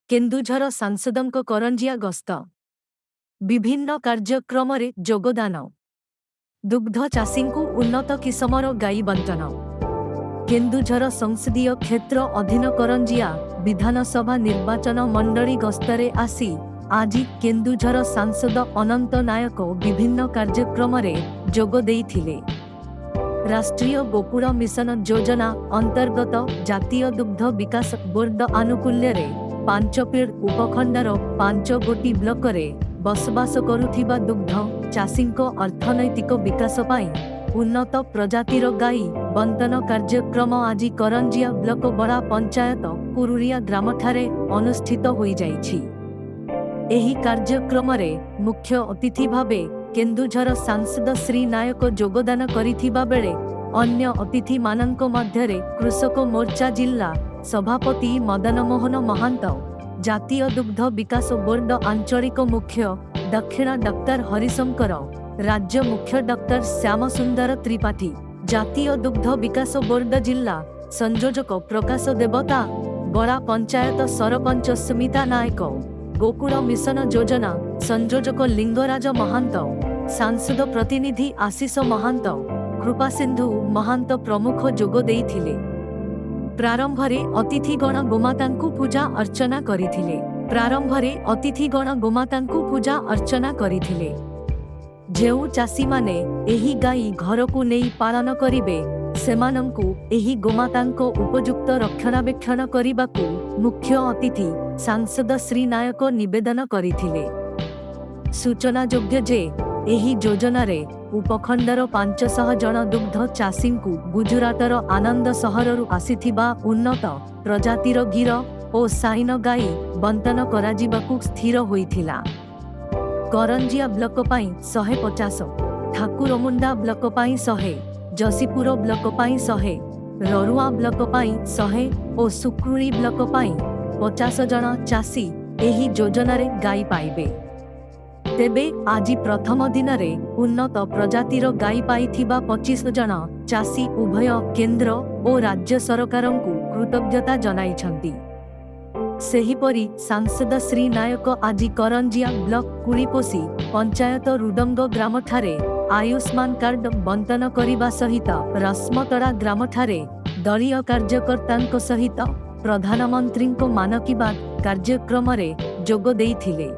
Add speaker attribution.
Speaker 1: केन्दुझर सांसदଙ୍କ करंजिया गस्त विभिन्न कार्यक्रम रे जोगदान दुग्ध चाषीଙ୍କୁ उन्नत किसमर गाई बंटन केन्दुझर संसदीय क्षेत्र अधीन करंजिया विधानसभा निर्वाचन मंडली गस्तरे आसी आज केन्दुझर सांसद अनंत नायक विभिन्न कार्यक्रम रे जोग देइथिले। राष्ट्रीय गोकुल मिशन योजना अंतर्गत जातीय दुग्ध विकास बोर्ड आनुकूल्य रे पांचपीड़ उपखंडार 5 गोटी ब्लॉक रे बसवास करुथिबा दुग्ध चाषींको अर्थनैतिक विकास पाई उन्नत प्रजातिर गाई बंटन कार्यक्रम आज करंजिया ब्लॉक बड़ा पंचायत कुरुरिया ग्राम ठारे अनुष्ठित होई जाइछि। एही कार्यक्रम रे मुख्य अतिथि भावे केन्दुझर सांसद श्री नायक जोगदान करिथिबा बेले अन्य अतिथि मानक मध्यरे कृषक मोर्चा जिला सभापति मदन मोहन महांत, जातीय दुग्ध विकास बोर्ड आंचलिक मुख्य दक्षिण डॉक्टर हरिशंकर, राज्य मुख्य डॉक्टर श्याम सुंदर त्रिपाठी, जातीय दुग्ध विकास बोर्ड जिला संयोजक प्रकाश देवता, बड़ा पंचायत सरपंच स्मिता नायक, गोकुल मिशन योजना संयोजक लिंगराज महांत, सांसद प्रतिनिधि आशीष महांत, कृपा सिंधु महांत प्रमुख जोग देइथिले। प्रारंभरे अतिथिगण गोमातांकु पूजा अर्चना करिथिले। पूजा अर्चना करिथिले। जेउ चाषी माने एही गाई घरकु नेई पालन करिबे सेमानंकु एही गोमातांको उपयुक्त रक्षणाबेक्षण करिबाकु मुख्य अतिथि सांसद श्री नायक निवेदन करिथिले। सूचनायोग्य जे एही योजना रे उपखंडर 500 जन दुग्ध चाषींकु गुजरातर आनंद सहररु आसीथिबा उन्नत प्रजातिर गिर ओ साइन गाई बंटन कराजिबाकु स्थिर होइथिला। करंजिया ब्लॉक पाई 150, ठाकुरमुंडा ब्लॉक पाई 100, जसीपुर ब्लॉक पाई 100, ररुआ ब्लॉक पाई 100 और सुक्रुरी ब्लॉक पाई 50 जन चाषी एही योजना रे गाई पाइबे। तेबे आज प्रथम दिन रे उन्नत प्रजातिर गाई पाइथिबा 25 जन चाषी उभय केंद्र और राज्य सरकारंकु कृतज्ञता जनाइछंती। सेहीपरि सांसद श्री नायक आज करंजिया ब्लॉक कुळीपोसी पंचायत रुडंग ग्राम ठारे आयुष्मान कार्ड बंटन करिबा सहित रश्मतड़ा ग्राम ठारे दलीय कार्यकर्तांको सहित प्रधानमंत्रींको मान की बात कार्यक्रम रे जोग देइथिले।